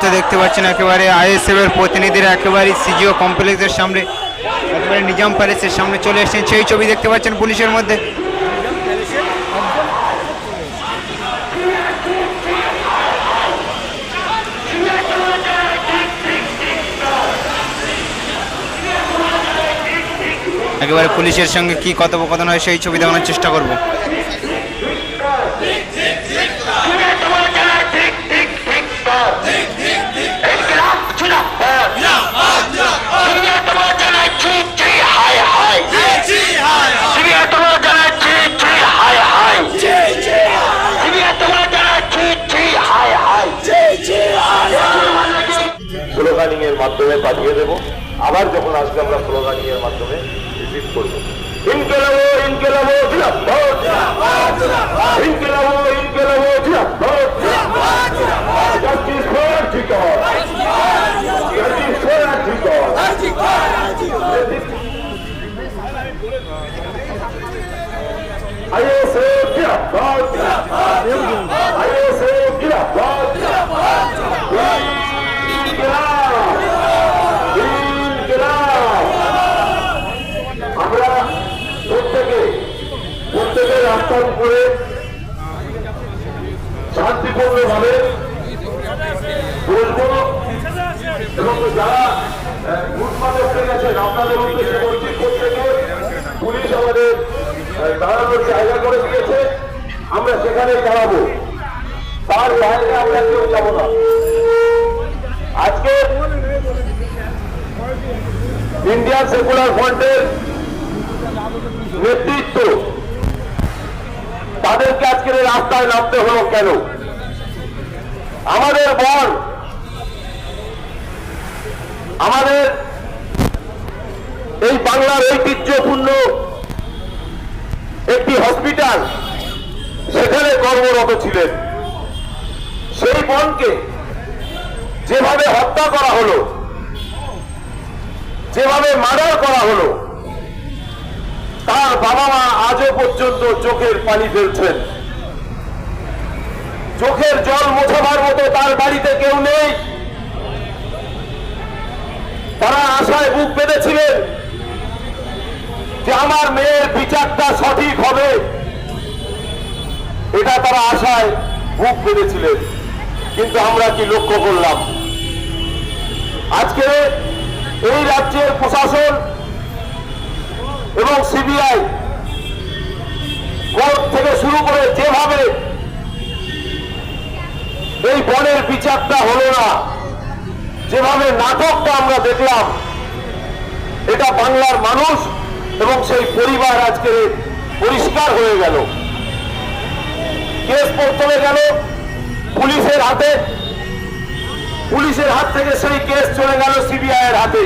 মুহূর্তে দেখতে পাচ্ছেন একেবারে আইএসএফ এর প্রতিনিধিরা একেবারে সিজিও কমপ্লেক্সের সামনে একেবারে নিজাম প্যালেসের সামনে চলে এসেছেন। সেই ছবি দেখতে পাচ্ছেন পুলিশের মধ্যে। একেবারে পুলিশের সঙ্গে কি কথোপকথন হয় সেই ছবি দেখানোর চেষ্টা করব। স্লোগানিং এর মাধ্যমে পাঠিয়ে দেব। আবার যখন আসবে আমরা স্লোগানিং এর মাধ্যমে রিসিভ করবো। ইনকিলাবো ইনকিলাবো জিন্দাবাদ, ইনকিলাবো ইনকিলাবো জিন্দাবাদ, জাস্টিস ফর ঠিকর, জাস্টিস ফর ঠিকর। আইএসএফ জিন্দাবাদ, আইএসএফ জিন্দাবাদ, আমরা প্রত্যেকে রাস্তার উপরে শান্তিপূর্ণ ভাবে বসবো এবং যারা লুটপাট করে গেছেন আপনাদের উদ্দেশ্যে বলছি, প্রত্যেকে পুলিশ আমাদের দাঁড়ানোর জায়গা করে দিয়েছে, আমরা সেখানেই দাঁড়াবো, তার বাইরে আমরা কেউ যাবো না। আজকে ইন্ডিয়ান সেকুলার ফ্রন্টের নেতৃত্ব তাদেরকে আজকের রাস্তায় নামতে হলো কেন? আমাদের বন, আমাদের এই বাংলার ঐতিহ্যপূর্ণ একটি হসপিটাল সেখানে কর্মরত ছিলেন। সেই বনকে যেভাবে হত্যা করা হলো, যেভাবে মার্ডার করা হলো, তার বাবা মা আজও পর্যন্ত চোখের পানি ফেলছেন। চোখের জল মোছাবার মতো তার বাড়িতে কেউ নেই। তারা আশায় বুক বেঁধেছিলেন যে আমার মেয়ের বিচারটা সঠিক হবে, এটা তারা আশায় বুক বেঁধেছিলেন। কিন্তু আমরা কি লক্ষ্য করলাম? আজকে এই রাজ্যের প্রশাসন এবং সিবিআই কোর্ট থেকে শুরু করে যেভাবে এই বনের বিচারটা হলো না, যেভাবে নাটকটা আমরা দেখলাম, এটা বাংলার মানুষ এবং সেই পরিবার আজকে পরিষ্কার হয়ে গেল। কেস প্রথমে গেল পুলিশের হাতে, পুলিশের হাত থেকে সেই কেস চলে গেল সিবিআই এর হাতে।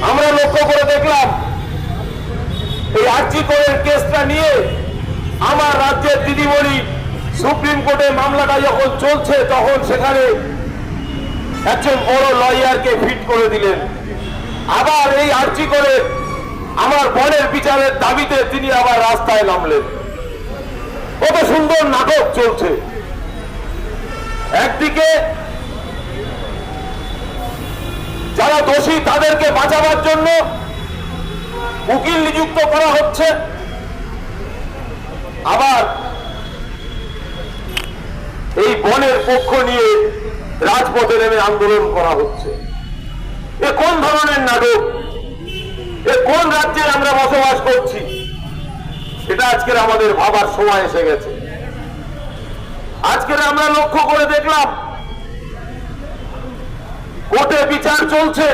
আমরা লক্ষ্য করে দেখলাম এই আরজি করের কেসটা নিয়ে আমার রাজ্যের দিদিমণি সুপ্রিম কোর্টে মামলাটা যখন চলছে তখন সেখানে একজন বড় লয়ারকে ফিট করে দিলেন। আবার এই আরজি করে আমার বনের বিচারের দাবিতে তিনি আবার রাস্তায় নামলেন। কত সুন্দর নাটক চলছে। একদিকে যারা দোষী তাদেরকে বাঁচাবার জন্য উকিল নিযুক্ত করা হচ্ছে, আবার এই বনের পক্ষ নিয়ে রাজপথে নেমে আন্দোলন করা হচ্ছে। এ কোন ধরনের নাটক? এ কোন রাজ্যে আমরা বসবাস করছি? এটা আজকের আমাদের ভাবার সময় এসে গেছে। আজকের আমরা লক্ষ্য করে দেখলাম কোর্টে বিচার চলছে।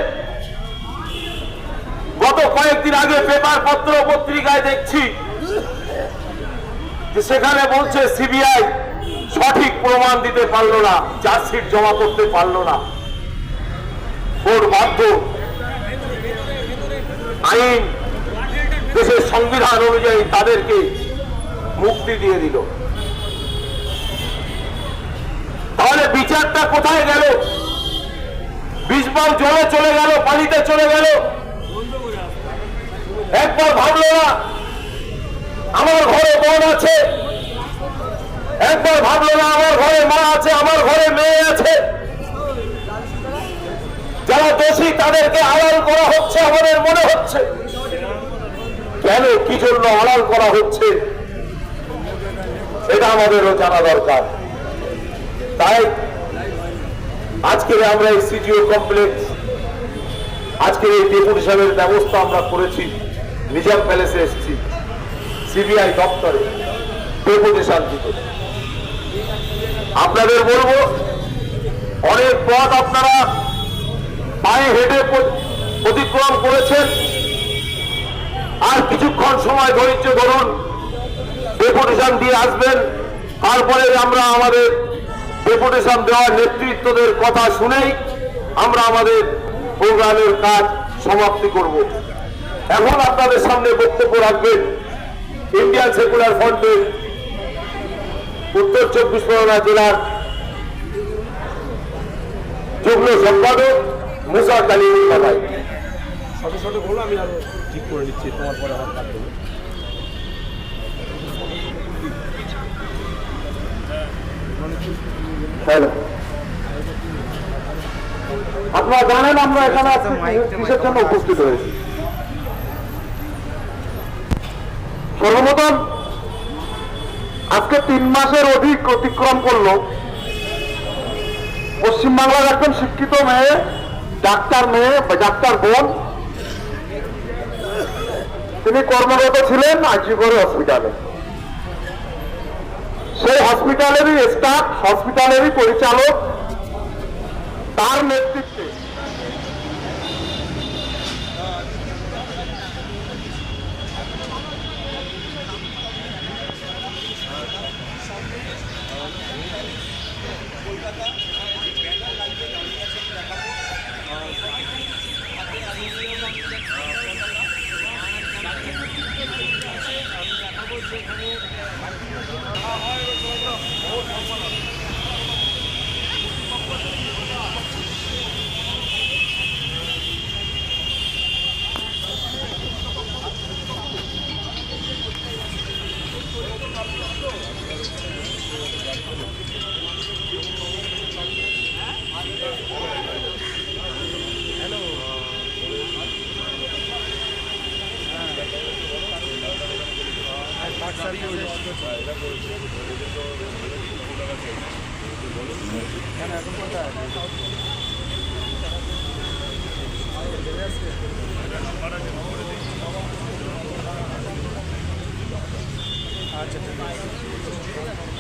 গত কয়েকদিন আগে পেপার পত্র পত্রিকায় দেখছি যে সেখানে বলছে সিবিআই সঠিক প্রমাণ দিতে পারলো না, চার্জশিট জমা করতে পারলো না। কোর্ট বাধ্য, আইন দেশের সংবিধান অনুযায়ী তাদেরকে মুক্তি দিয়ে দিল। তাহলে বিচারটা কোথায় গেল? বিষবাল জলে চলে গেল, পানিতে চলে গেল। একবার ভাবলো না আমার ঘরে বোন আছে, একবার ভাবলো না আমার ঘরে মা আছে, আমার ঘরে মেয়ে আছে। তাদেরকে আড়াল করা হচ্ছে আমাদের মনে হচ্ছে। কেন, কি জন্য আড়াল করা হচ্ছে এটা আমাদেরও জানা দরকার। তাই আজকে আমরা এই সিজিও কমপ্লেক্স, আজকের এই ডেপুটেশনের ব্যবস্থা আমরা করেছি। নিজাম প্যালেসে এসেছি, সিবিআই দপ্তরে ডেপুটেশন দিতে। আপনাদের বলবো, অনেক পথ আপনারা পায়ে হেঁটে অতিক্রম করেছেন, আর কিছুক্ষণ সময় ধৈর্য ধরুন, ডেপুটেশন দিয়ে আসবেন। তারপরে আমরা আমাদের ডেপুটেশন দেওয়ার নেতৃত্বদের কথা শুনেই আমরা আমাদের প্রোগ্রামের কাজ সমাপ্তি করব। এখন আপনাদের সামনে বক্তব্য রাখবেন ইন্ডিয়ান সেকুলার ফ্রন্টের উত্তর 24 পরগনা জেলার যুগ্ম সম্পাদক মুসা কালিম ভাই। ছোট ছোট বলো, আমি আরো ঠিক করে নিচ্ছি, তোমার পরে আমার কাজ করবো। হ্যালো, আপনারা জানেন আমরা এখানে কিসের জন্য উপস্থিত হয়েছি। সর্বপ্রথম আজকে 3 মাসের অধিক অতিক্রম করলো পশ্চিমবাংলার একজন শিক্ষিত মেয়ে, ডাক্তার বোন, তিনি কর্মরত ছিলেন আইজিকরে হসপিটালে। সেই হসপিটালেরই স্টাফ, হসপিটালেরই পরিচালক, তার নেতৃত্বে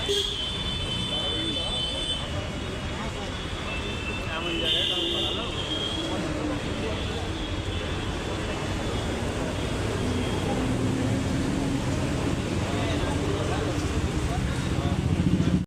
আচ্ছা।